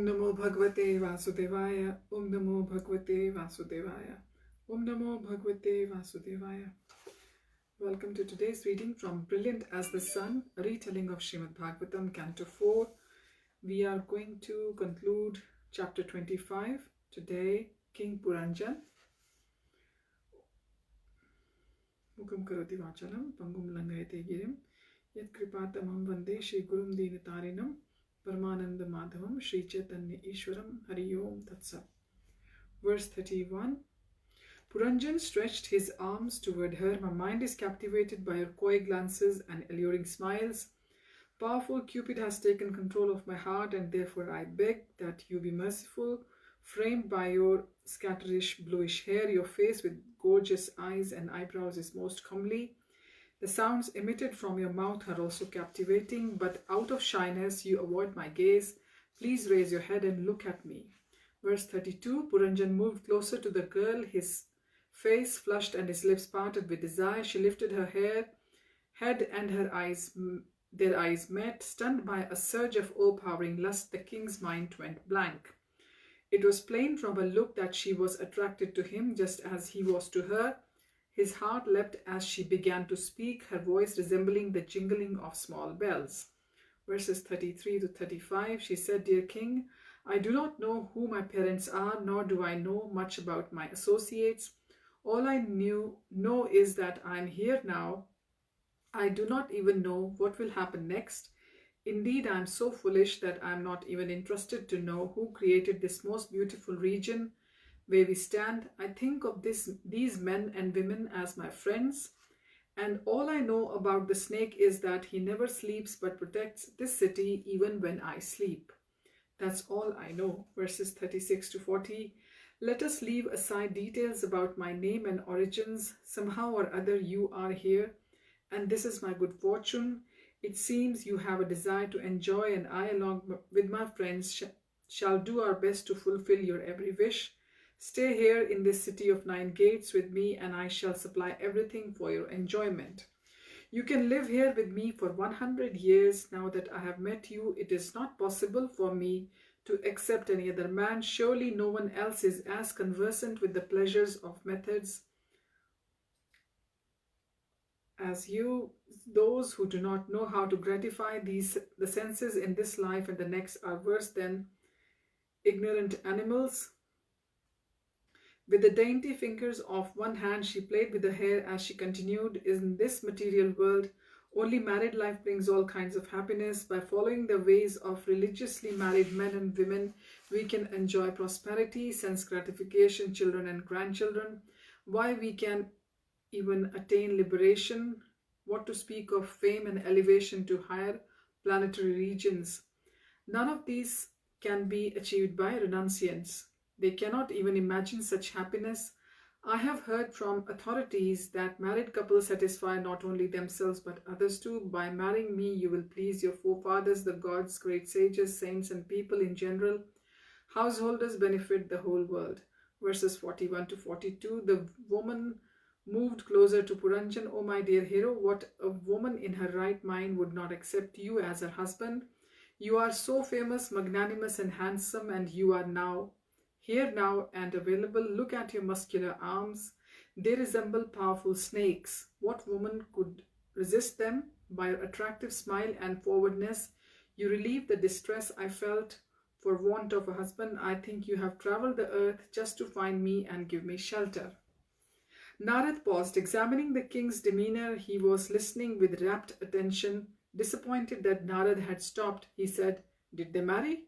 Om Namo Bhagavate Vasudevaya. Om Namo Bhagavate Vasudevaya. Om Namo Bhagavate Vasudevaya. Welcome to today's reading from Brilliant as the Sun, a retelling of Srimad Bhagavatam, Canto 4. We are going to conclude chapter 25 today, King Puranjana. Mukam karoti vachalam, pangum langayate girim, yat kripatamam vande Shri Gurum Dinatarinam, Paramananda Madhavam, Shri Chaitanya Ishwaram, Hari Om Tatsat. Verse 31. Puranjan stretched his arms toward her. My mind is captivated by her coy glances and alluring smiles. Powerful Cupid has taken control of my heart, and therefore I beg that you be merciful. Framed by your scatterish bluish hair, your face with gorgeous eyes and eyebrows is most comely. The sounds emitted from your mouth are also captivating, but out of shyness you avoid my gaze. Please raise your head and look at me. Verse 32. Puranjan moved closer to the girl, his face flushed and his lips parted with desire. She lifted her head and their eyes met. Stunned by a surge of overpowering lust, the king's mind went blank. It was plain from her look that she was attracted to him just as he was to her. His heart leapt as she began to speak, her voice resembling the jingling of small bells. Verses 33 to 35, she said, Dear King, I do not know who my parents are, nor do I know much about my associates. All I know is that I am here now. I do not even know what will happen next. Indeed, I am so foolish that I am not even interested to know who created this most beautiful region where we stand. I think of these men and women as my friends, and all I know about the snake is that he never sleeps but protects this city even when I sleep. That's all I know. Verses 36 to 40. Let us leave aside details about my name and origins. Somehow or other you are here, and this is my good fortune. It seems you have a desire to enjoy, and I, along with my friends, shall do our best to fulfill your every wish. Stay here in this city of 9 gates with me, and I shall supply everything for your enjoyment. You can live here with me for 100 years. Now that I have met you, it is not possible for me to accept any other man. Surely no one else is as conversant with the pleasures of methods as you. Those who do not know how to gratify the senses in this life and the next are worse than ignorant animals. With the dainty fingers of one hand, she played with the hair as she continued, In this material world, only married life brings all kinds of happiness. By following the ways of religiously married men and women, we can enjoy prosperity, sense gratification, children and grandchildren. Why, we can even attain liberation. What to speak of fame and elevation to higher planetary regions? None of these can be achieved by renunciants. They cannot even imagine such happiness. I have heard from authorities that married couples satisfy not only themselves but others too. By marrying me, you will please your forefathers, the gods, great sages, saints, and people in general. Householders benefit the whole world. Verses 41 to 42. The woman moved closer to Puranjan. Oh, my dear hero, what a woman in her right mind would not accept you as her husband? You are so famous, magnanimous, and handsome, and you are here now and available. Look at your muscular arms. They resemble powerful snakes. What woman could resist them? By your attractive smile and forwardness, you relieve the distress I felt for want of a husband. I think you have traveled the earth just to find me and give me shelter. Narad paused, examining the king's demeanor. He was listening with rapt attention. Disappointed that Narad had stopped, he said, Did they marry?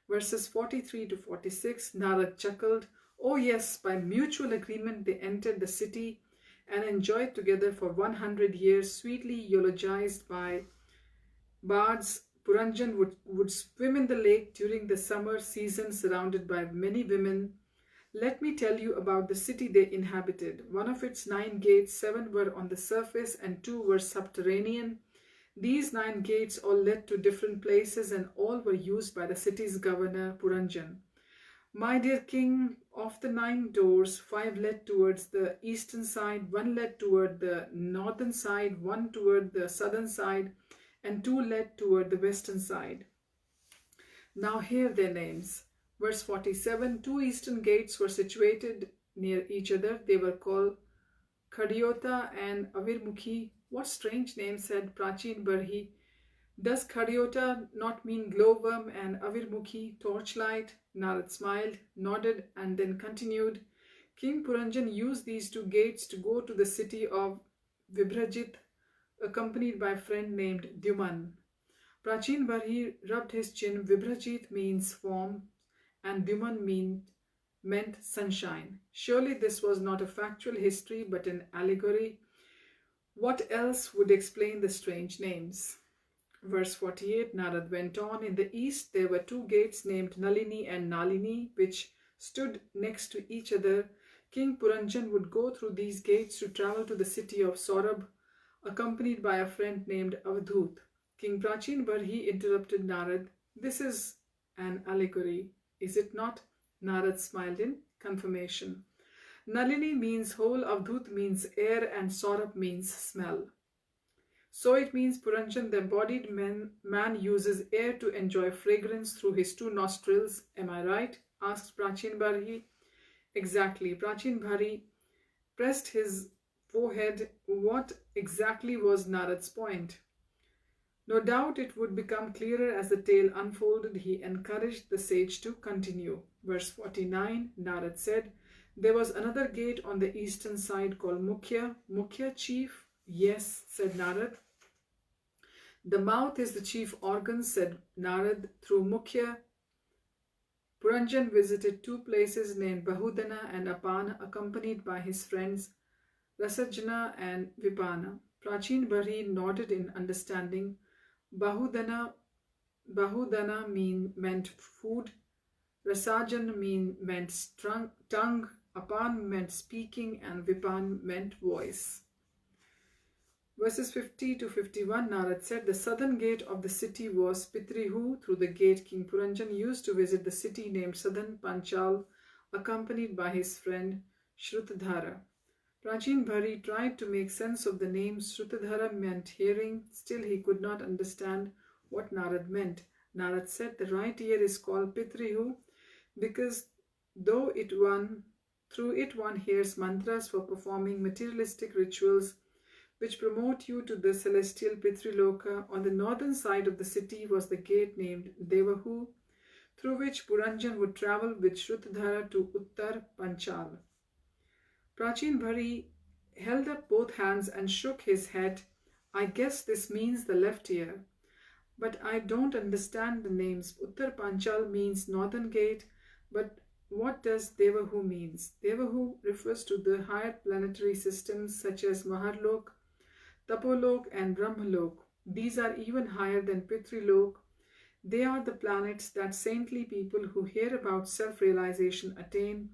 Verses 43 to 46, Narad chuckled. Oh yes, by mutual agreement they entered the city and enjoyed together for 100 years, sweetly eulogized by bards. Puranjan would swim in the lake during the summer season, surrounded by many women. Let me tell you about the city they inhabited. One of its 9 gates, 7 were on the surface and 2 were subterranean. These 9 gates all led to different places, and all were used by the city's governor, Puranjan. My dear king, of the 9 doors, 5 led towards the eastern side, 1 led toward the northern side, 1 toward the southern side, and 2 led toward the western side. Now hear their names. Verse 47, two eastern gates were situated near each other. They were called Khadiyota and Avirmukhi. What strange name, said Prachin Barhi. Does Khadiyota not mean glowworm and Avirmukhi, torchlight? Narad smiled, nodded, and then continued. King Puranjan used these two gates to go to the city of Vibhrajit, accompanied by a friend named Dyuman. Prachin Barhi rubbed his chin. Vibhrajit means form, and Dyuman meant sunshine. Surely this was not a factual history but an allegory. What else would explain the strange names? Verse 48, Narad went on. In the east there were two gates named Nalini and Nalini, which stood next to each other. King Puranjan would go through these gates to travel to the city of Saurabh, accompanied by a friend named Avadhut. King Prachin Barhi interrupted Narad. This is an allegory, is it not? Narad smiled in confirmation. Nalini means whole, Avadhut means air, and Saurabh means smell. So it means Puranjan, the embodied man uses air to enjoy fragrance through his two nostrils. Am I right? Asked Prachin Barhi. Exactly. Prachin Barhi pressed his forehead. What exactly was Narad's point? No doubt it would become clearer as the tale unfolded. He encouraged the sage to continue. Verse 49, Narad said, there was another gate on the eastern side called Mukhya. Mukhya, chief? Yes, said Narad. The mouth is the chief organ, said Narad. Through Mukhya, Puranjan visited two places named Bahudana and Apana, accompanied by his friends Rasajana and Vipana. Prachin Barhi nodded in understanding. Bahudana meant food, Rasajan meant tongue, Apan meant speaking, and Vipan meant voice. Verses 50 to 51, Narad said, the southern gate of the city was Pitrihu. Through the gate King Puranjan used to visit the city named Southern Panchal, accompanied by his friend Shrutadhara. Prachin Barhi tried to make sense of the name. Shrutadhara meant hearing. Still he could not understand what Narad meant. Narad said, the right ear is called Pitrihu because through it one hears mantras for performing materialistic rituals which promote you to the celestial Pitriloka. On the northern side of the city was the gate named Devahu, through which Puranjan would travel with Shrutadhara to Uttar Panchal. Prachin Barhi held up both hands and shook his head. I guess this means the left ear. But I don't understand the names. Uttar Panchal means northern gate, but what does Devahu means? Devahu refers to the higher planetary systems such as Maharlok, Tapolok and Brahmalok. These are even higher than Pitrilok. They are the planets that saintly people who hear about self-realization attain,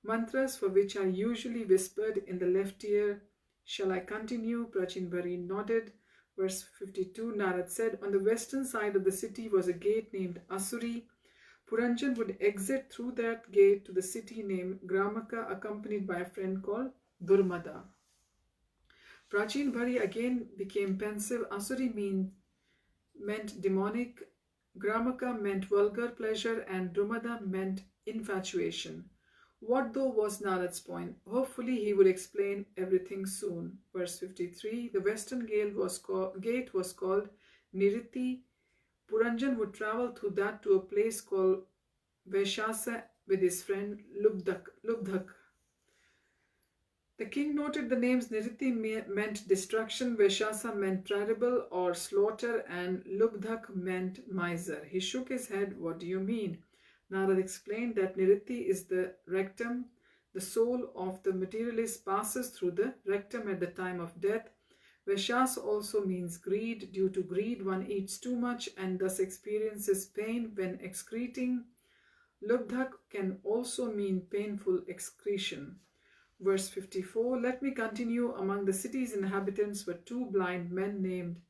mantras for which are usually whispered in the left ear. Shall I continue? Prachin Barhi nodded. Verse 52, Narad said, on the western side of the city was a gate named Asuri. Puranjan would exit through that gate to the city named Gramaka, accompanied by a friend called Durmada. Prachin Barhi again became pensive. Asuri meant demonic, Gramaka meant vulgar pleasure, and Drumada meant infatuation. What though was Narad's point? Hopefully he would explain everything soon. Verse 53, the western gate was called Niriti. Puranjan would travel through that to a place called Vaishasa with his friend Lubdhak. The king noted the names. Niriti meant destruction, Vaishasa meant terrible or slaughter, and Lubdhak meant miser. He shook his head. What do you mean? Narad explained that Niriti is the rectum. The soul of the materialist passes through the rectum at the time of death. Vaishasa also means greed. Due to greed, one eats too much and thus experiences pain when excreting. Lubdhak can also mean painful excretion. Verse 54, let me continue. Among the city's inhabitants were two blind men named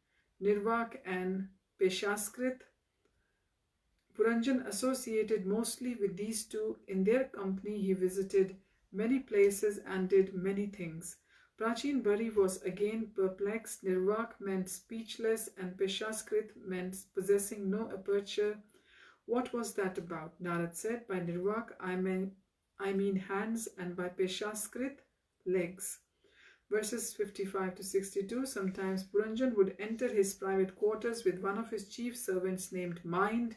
Nirvak and Peshaskrit. Puranjan associated mostly with these two. In their company he visited many places and did many things. Prachin Barhi was again perplexed. Nirvak meant speechless and Peshaskrit meant possessing no aperture. What was that about? Narad said, by Nirvak I mean hands, and by Peshaskrit, legs. Verses 55 to 62. Sometimes Puranjan would enter his private quarters with one of his chief servants named Mind.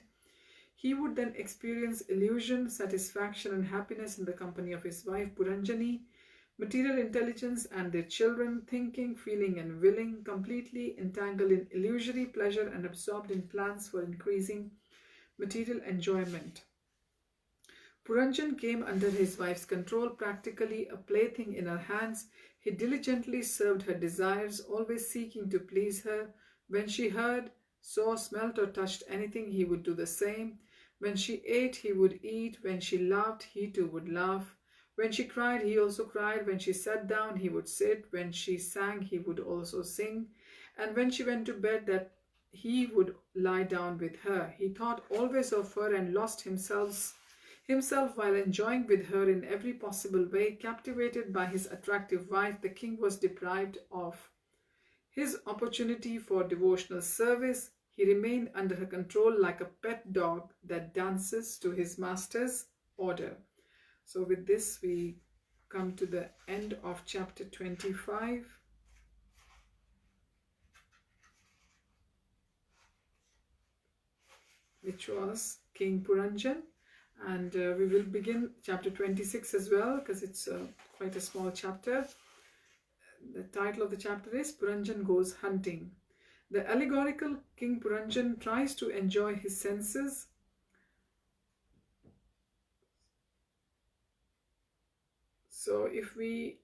He would then experience illusion, satisfaction and happiness in the company of his wife Puranjani, material intelligence and their children, thinking, feeling and willing, completely entangled in illusory pleasure and absorbed in plans for increasing material enjoyment. Puranjan came under his wife's control, practically a plaything in her hands. He diligently served her desires, always seeking to please her. When she heard, saw, smelt or touched anything, he would do the same. When she ate, he would eat. When she laughed, he too would laugh. When she cried, he also cried. When she sat down, he would sit. When she sang, he would also sing. And when she went to bed, that he would lie down with her. He thought always of her and lost himself while enjoying with her in every possible way. Captivated by his attractive wife, the king was deprived of his opportunity for devotional service. He remained under her control like a pet dog that dances to his master's order. So with this we come to the end of chapter 25. Which was King Puranjan. And we will begin chapter 26 as well, because it's quite a small chapter. The title of the chapter is Puranjan Goes Hunting. The allegorical King Puranjan tries to enjoy his senses. So if we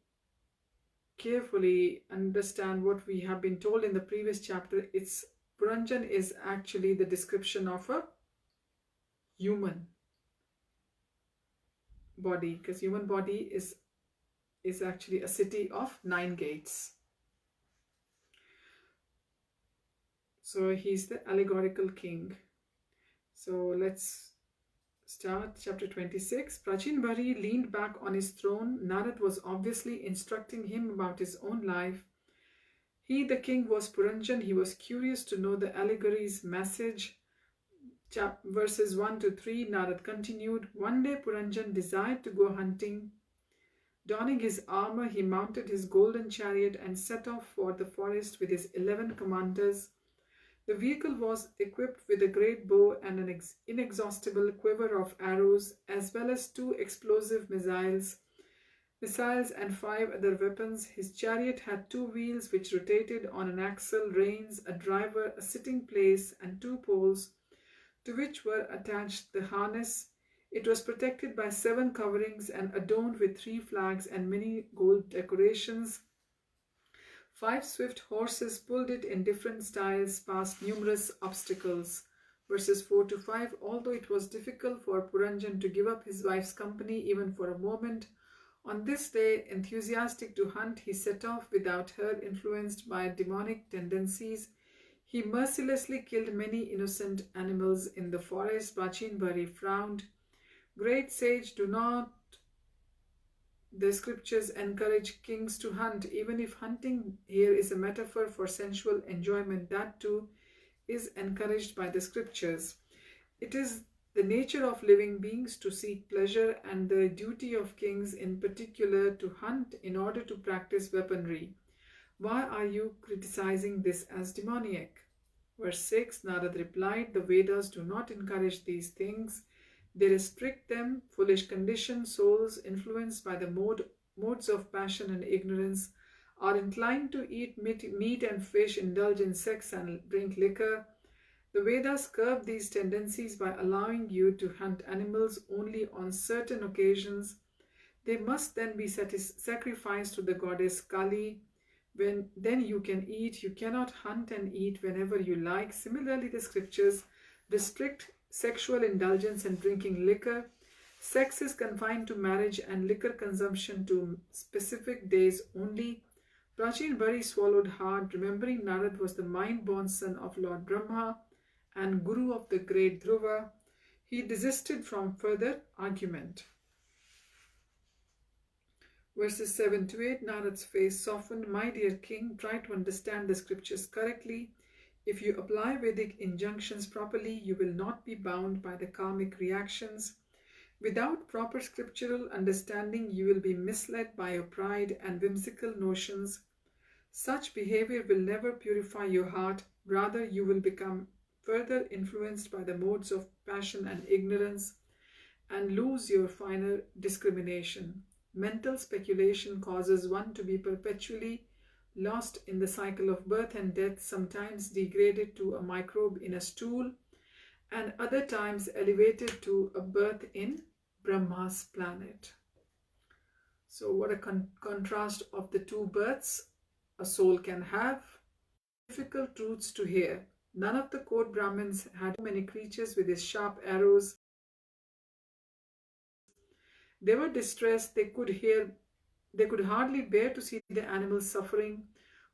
carefully understand what we have been told in the previous chapter, it's Puranjan is actually the description of a human body, because human body is actually a city of 9 gates. So he's the allegorical king. So let's start chapter 26. Prachin Bhari leaned back on his throne. Narad was obviously instructing him about his own life. He, the king, was Puranjan. He was curious to know the allegory's message. Verses 1 to 3, Narad continued. One day Puranjan desired to go hunting. Donning his armor, he mounted his golden chariot and set off for the forest with his 11 commanders. The vehicle was equipped with a great bow and an inexhaustible quiver of arrows, as well as 2 explosive missiles and 5 other weapons. His chariot had 2 wheels which rotated on an axle, reins, a driver, a sitting place, and 2 poles, to which were attached the harness. It was protected by 7 coverings and adorned with 3 flags and many gold decorations. 5 swift horses pulled it in different styles past numerous obstacles. Verses 4 to 5. Although it was difficult for Puranjan to give up his wife's company even for a moment, on this day, enthusiastic to hunt, he set off without her, influenced by demonic tendencies. He mercilessly killed many innocent animals in the forest. Prachin Bhari frowned. Great sage, do not the scriptures encourage kings to hunt? Even if hunting here is a metaphor for sensual enjoyment, that too is encouraged by the scriptures. It is the nature of living beings to seek pleasure, and the duty of kings in particular to hunt in order to practice weaponry. Why are you criticizing this as demoniac? Verse 6, Narad replied, the Vedas do not encourage these things. They restrict them. Foolish conditioned souls, influenced by the modes of passion and ignorance, are inclined to eat meat and fish, indulge in sex and drink liquor. The Vedas curb these tendencies by allowing you to hunt animals only on certain occasions. They must then be sacrificed to the goddess Kali. Then you can eat. You cannot hunt and eat whenever you like. Similarly, the scriptures restrict sexual indulgence and drinking liquor. Sex is confined to marriage and liquor consumption to specific days only. Prachin Bhari swallowed hard, remembering Narad was the mind-born son of Lord Brahma and guru of the great Dhruva. He desisted from further argument. Verses 7 to 8, Narad's face softened. My dear king, try to understand the scriptures correctly. If you apply Vedic injunctions properly, you will not be bound by the karmic reactions. Without proper scriptural understanding, you will be misled by your pride and whimsical notions. Such behavior will never purify your heart. Rather, you will become further influenced by the modes of passion and ignorance and lose your finer discrimination. Mental speculation causes one to be perpetually lost in the cycle of birth and death, sometimes degraded to a microbe in a stool, and other times elevated to a birth in Brahma's planet. So, what a contrast of the two births a soul can have. Difficult truths to hear. None of the court Brahmins had many creatures with his sharp arrows. They were distressed, they could hardly bear to see the animals suffering.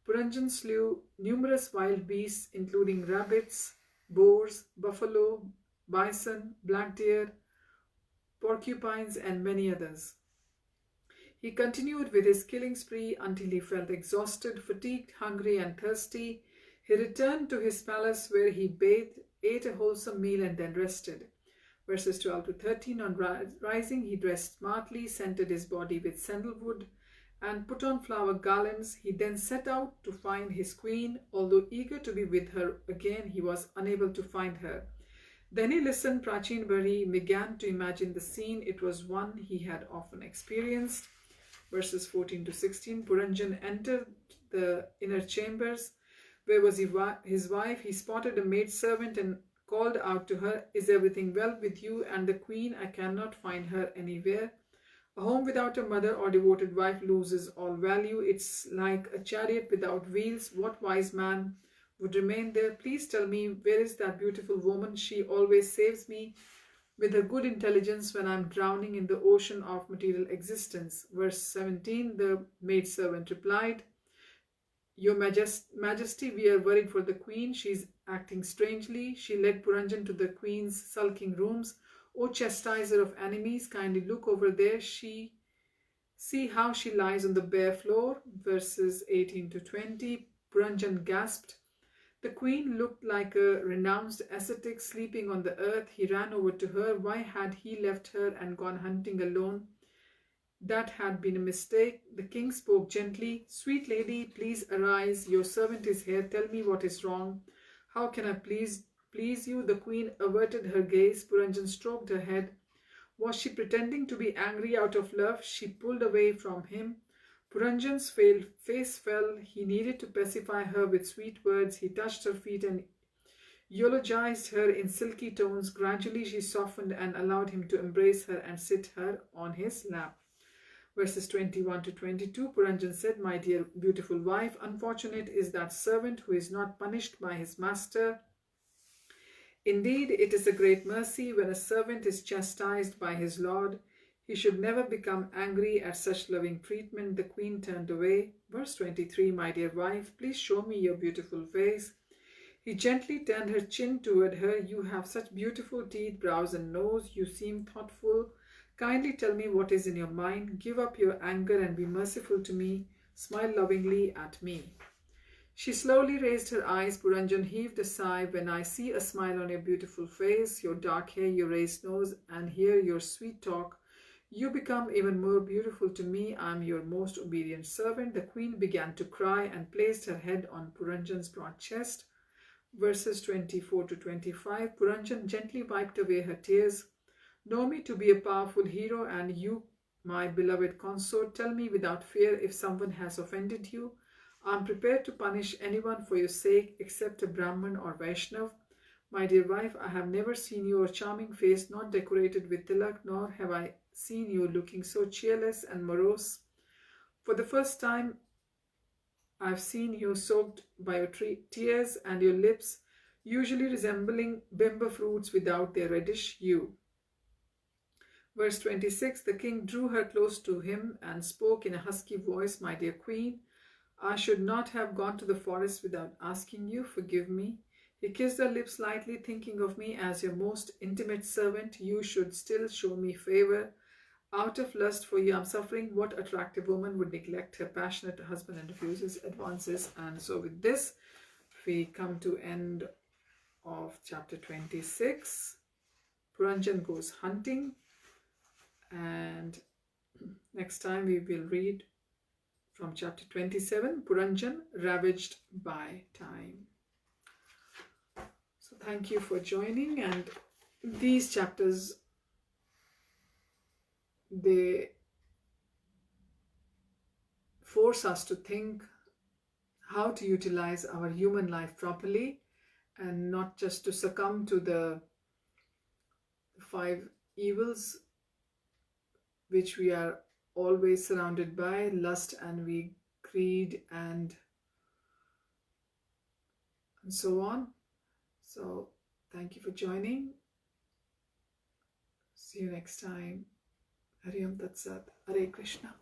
Puranjan slew numerous wild beasts, including rabbits, boars, buffalo, bison, black deer, porcupines, and many others. He continued with his killing spree until he felt exhausted, fatigued, hungry, and thirsty. He returned to his palace where he bathed, ate a wholesome meal, and then rested. Verses 12 to 13. On rising, he dressed smartly, scented his body with sandalwood, and put on flower garlands. He then set out to find his queen. Although eager to be with her again, he was unable to find her. Then he listened. Prachin Bari began to imagine the scene. It was one he had often experienced. Verses 14 to 16. Puranjan entered the inner chambers. Where was his wife? He spotted a maidservant and called out to her, "Is everything well with you and the queen? I cannot find her anywhere." A home without a mother or devoted wife loses all value. It's like a chariot without wheels. What wise man would remain there? Please tell me, where is that beautiful woman? She always saves me with her good intelligence when I'm drowning in the ocean of material existence. Verse 17, the maidservant replied, "Your Majesty, we are worried for the queen. She's acting strangely." She led Puranjan to the queen's sulking rooms. "O chastiser of enemies, kindly look over there. See how she lies on the bare floor." Verses 18 to 20. Puranjan gasped. The queen looked like a renounced ascetic sleeping on the earth. He ran over to her. Why had he left her and gone hunting alone? That had been a mistake. The king spoke gently. "Sweet lady, please arise. Your servant is here. Tell me what is wrong. How can I please you?" The queen averted her gaze. Puranjan stroked her head. Was she pretending to be angry out of love? She pulled away from him. Puranjan's face fell. He needed to pacify her with sweet words. He touched her feet and eulogized her in silky tones. Gradually she softened and allowed him to embrace her and sit her on his lap. Verses 21 to 22. Puranjan said, "My dear beautiful wife, unfortunate is that servant who is not punished by his master. Indeed, it is a great mercy when a servant is chastised by his lord. He should never become angry at such loving treatment." The queen turned away. Verse 23. "My dear wife, please show me your beautiful face." He gently turned her chin toward her. "You have such beautiful teeth, brows, and nose. You seem thoughtful. Kindly tell me what is in your mind. Give up your anger and be merciful to me. Smile lovingly at me." She slowly raised her eyes. Puranjan heaved a sigh. "When I see a smile on your beautiful face, your dark hair, your raised nose, and hear your sweet talk, you become even more beautiful to me. I am your most obedient servant." The queen began to cry and placed her head on Puranjan's broad chest. Verses 24 to 25. Puranjan gently wiped away her tears. "Know me to be a powerful hero, and you, my beloved consort. Tell me without fear if someone has offended you. I am prepared to punish anyone for your sake, except a Brahman or Vaishnav. My dear wife, I have never seen your charming face not decorated with tilak, nor have I seen you looking so cheerless and morose. For the first time, I have seen you soaked by your tears, and your lips, usually resembling bimba fruits without their reddish hue." Verse 26. The king drew her close to him and spoke in a husky voice, "My dear queen, I should not have gone to the forest without asking you. Forgive me." He kissed her lips lightly. "Thinking of me as your most intimate servant, you should still show me favor. Out of lust for you, I am suffering. What attractive woman would neglect her passionate husband and refuses advances?" And so with this, we come to end of chapter 26. Puranjan goes hunting, and next time we will read from chapter 27, Puranjan ravaged by time. So thank you for joining, and these chapters, they force us to think how to utilize our human life properly and not just to succumb to the 5 evils which we are always surrounded by: lust, envy, greed, and so on. So thank you for joining. See you next time. Hari Om Tat Sat. Hare Krishna.